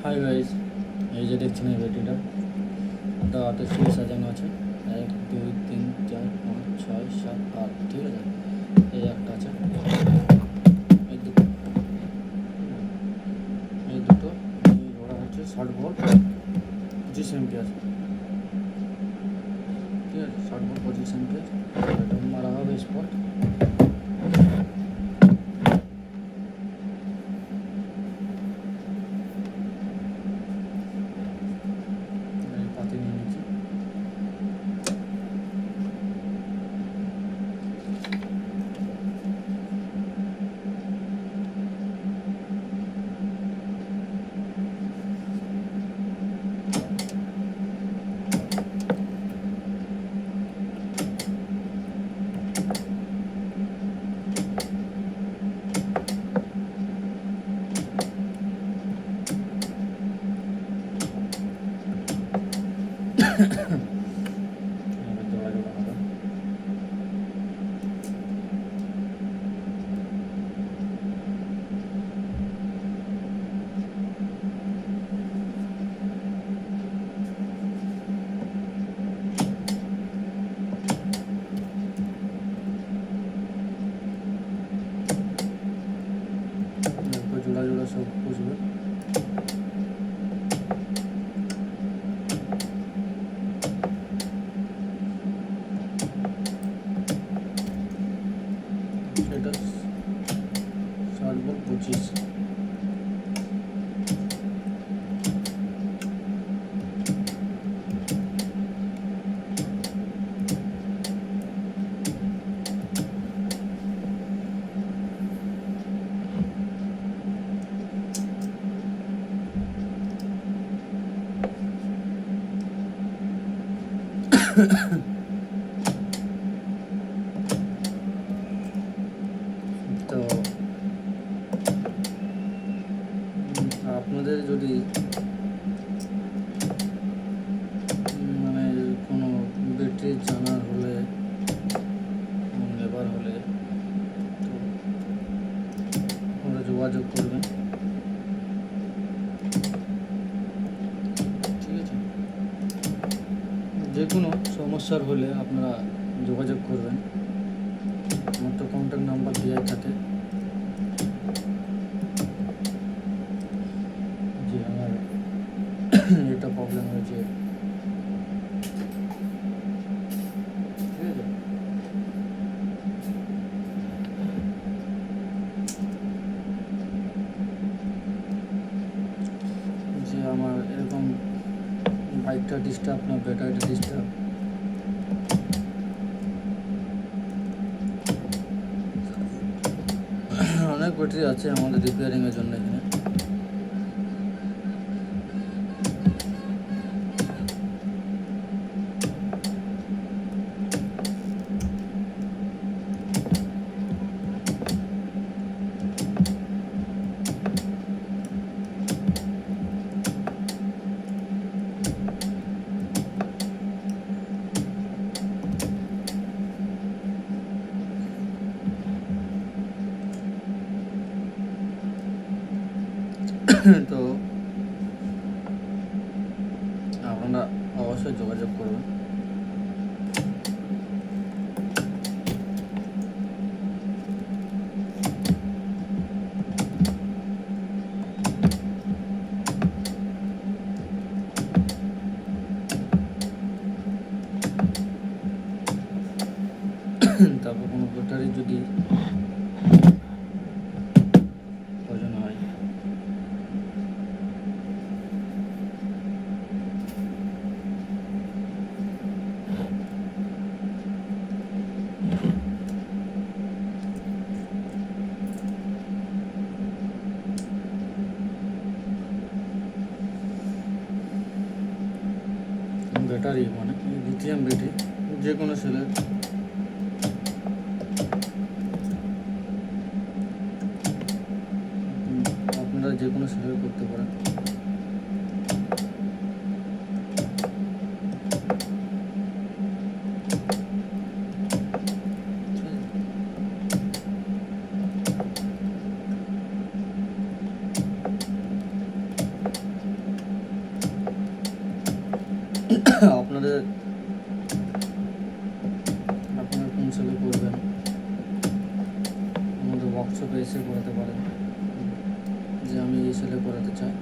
Hi guys, এই যে দেখছেন এই ব্যাটারিটা দাওয়াতে সুইচ সাজানো আছে 1 2 3 4 5 6 7 8, ঠিক আছে। এই একটা আছে, এই দুটো ওরা হচ্ছে 60 ভোল্ট 25 এম্পিয়ার, ঠিক আছে। 60 ভোল্ট 25 এম্পিয়ার এটা মারা হবে স্পট। পাতি নিয়ে নিচ্ছি। জোড়া জোড়া সব বুঝবে। সেটা 60 ভোল্ট 25, তো আপনাদের যদি মানে কোনো ব্যাটারি জানার হলে, লেবার হলে, তো ওরা যোগাযোগ করবেন, ঠিক আছে। যে কোনো সমস্যার হলে আপনারা যোগাযোগ করবেন। আমার তো কন্ট্যাক্ট নাম্বার দেওয়া থাকে, যে আমার এটা প্রবলেম হয়েছে, ঠিক আছে। যে আমার এরকম বাইকটা ডিস্টার্ব না ব্যাটারিটা ডিস্টার্ব, অনেক ব্যাটারি আছে আমাদের রিপেয়ারিংয়ের জন্য এখানে। তো আপনারা অবশ্যই যোগাযোগ করবেন। তারপর কোনো ব্যাটারি যদি প্রয়োজন হয়, ব্যাটারি মানে লিথিয়াম ব্যাটারি যে কোনো সেলের, আপনারা যে কোনো সেলের করতে পারেন। আপনারা কোন সেলে করবেন আমাদের ওয়ার্কশপে এসে করাতে পারেন, যে আমি এই সেলে করাতে চাই।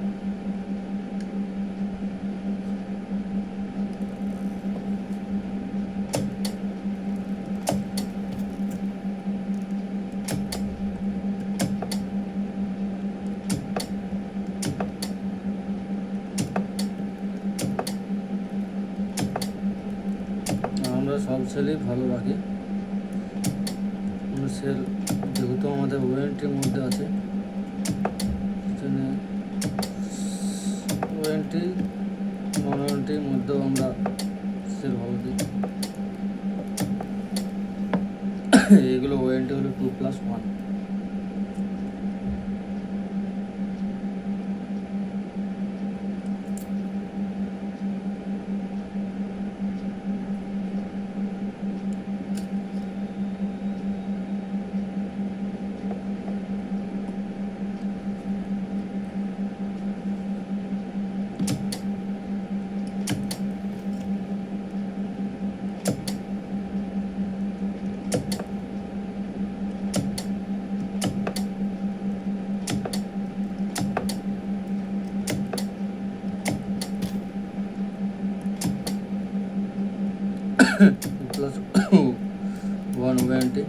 আমরা সব সেলই ভালো রাখি, সেল যেহেতু আমাদের ওয়ারেন্টির মধ্যে আছে, ওয়ারেন্টি নন ওয়ারেন্টির মধ্যেও আমরা সেল ভালো দিই। এগুলো ওয়ারেন্টি হলো 2+1। +1 ওয়ারেন্টি।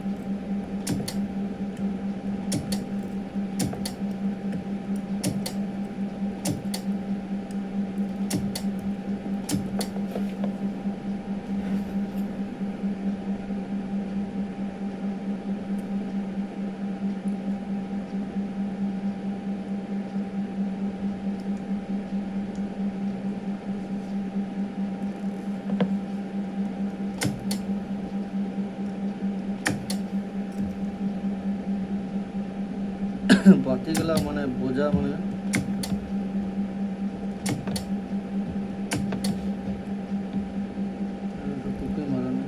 বাতিগুলা মানে বোঝা মানে টুপি মারানো।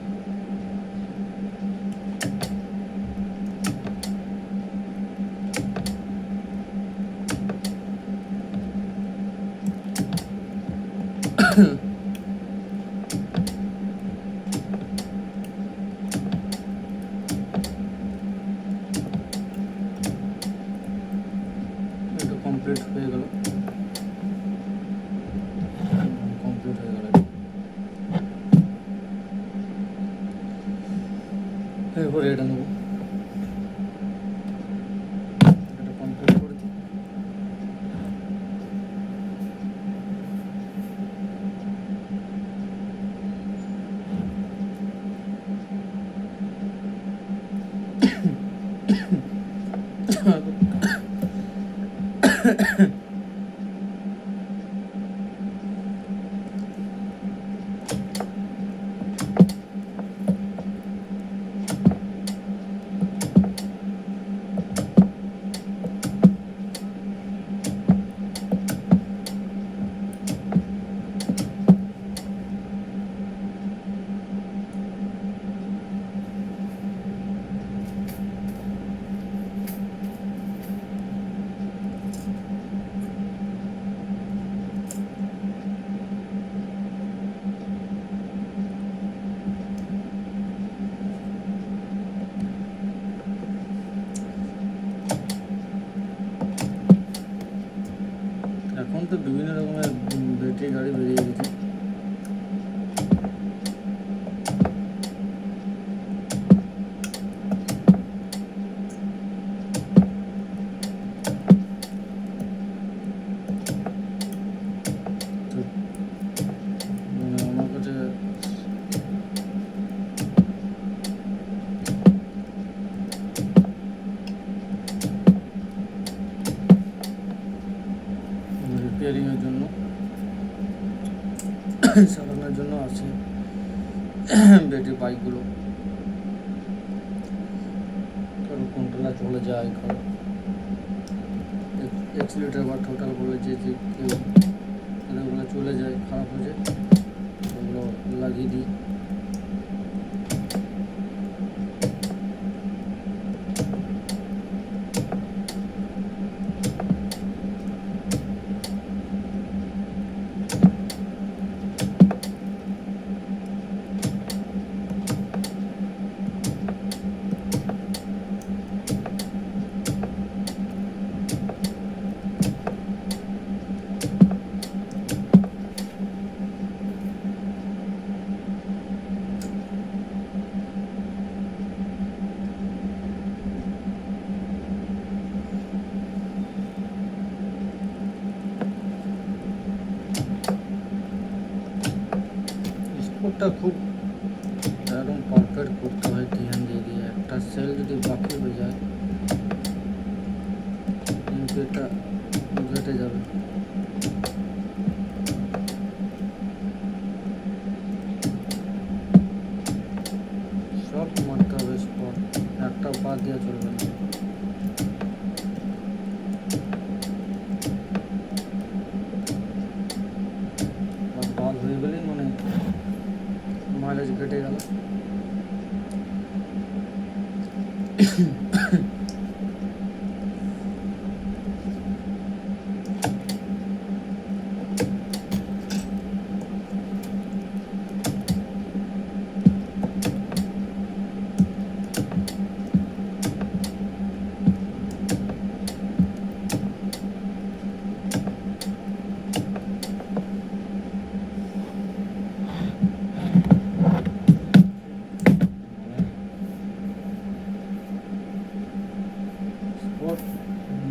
এটা কমপ্লিট হয়ে গেল, কমপ্লিট হয়ে গেল। এরপরে এটা নেব, এটা কমপ্লিট করে দিই। এখন তো বিভিন্ন রকমের ব্যাটারি গাড়ি বেরিয়ে গেছে। আমার কাছে রিপেয়ারিংয়ের জন্য চালানোর জন্য আছে ব্যাটারি বাইকগুলো। কারো কন্ট্রোলার চলে যায়, কারো এক্সিলেটার বা টোটাল বলে যে কেউ ওগুলো চলে যায়, খারাপ হয়ে যায়, ওগুলো লাগিয়ে দিই। স্পোর্টটা খুব একদম পারফেক্ট করতে হয় ধ্যান দিয়ে দিয়ে। একটা সেল যদি বাকি হয়ে যায় কিন্তু এটা ঘেটে যাবে। সব মারতে হবে স্পট, একটা বাদ দেওয়া চলবে না। আর বাদ হয়ে গেলেই মানে মাইলেজ ঘেটে গেল।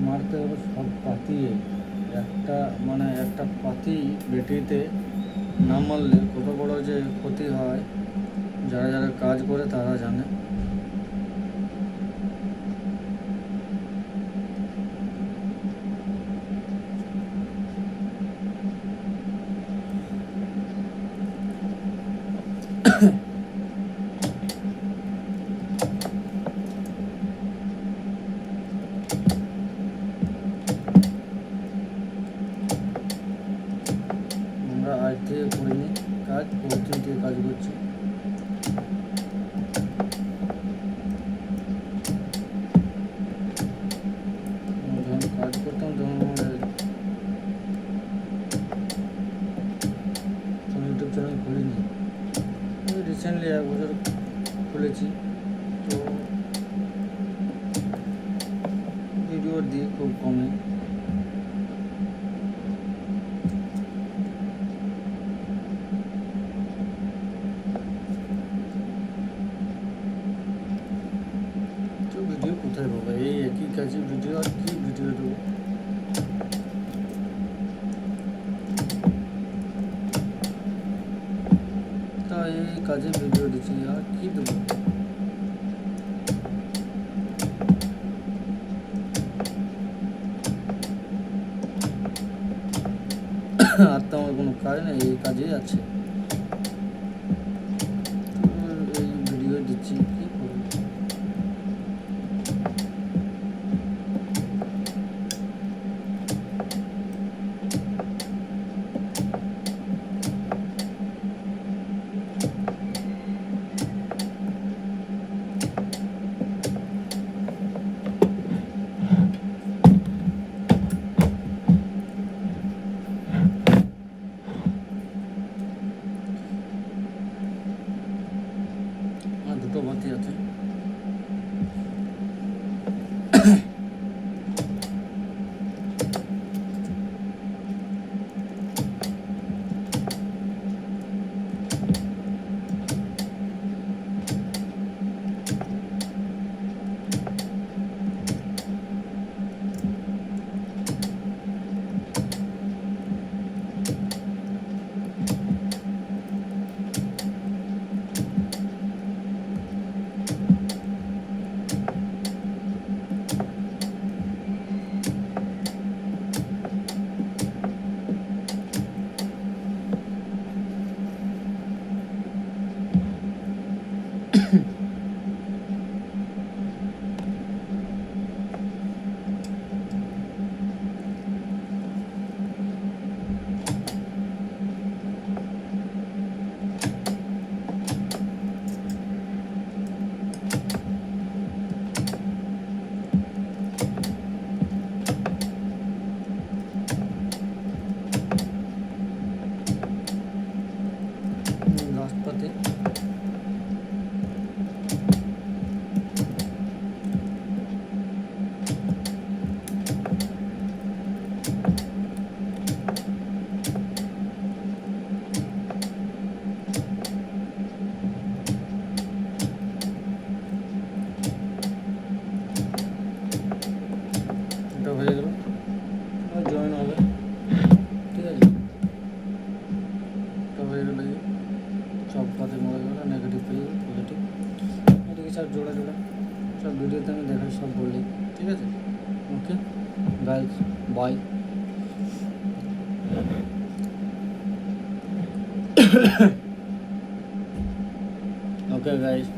মারতে হবে সব পাতিয়ে, একটা মানে একটা পাতি ব্যাটারিতে না মারলে কত বড় যে ক্ষতি হয় যারা যারা কাজ করে তারা জানে। আমরা আজ থেকে করিনি কাজ, বহুদিন থেকে কাজ করছি। যখন কাজ করতাম তখন আমাদের ইউটিউব চ্যানেল খুলিনি, রিসেন্টলি 1 বছর খুলেছি। তো ভিডিও দিই খুব কমে। তো ভিডিও কোথায় পাবো, এই একই কাজে ভিডিও, আর কি ভিডিও দেবো? তা এই কাজে ভিডিও দিচ্ছি, আর কি দেবো? আর তো আমার কোনো কাজ নেই, এই কাজেই আছে। এই ভিডিও দিচ্ছি, কি করবো? ভিডিওতে আমি দেখাই সব বলি, ঠিক আছে? Okay guys, bye. Okay guys.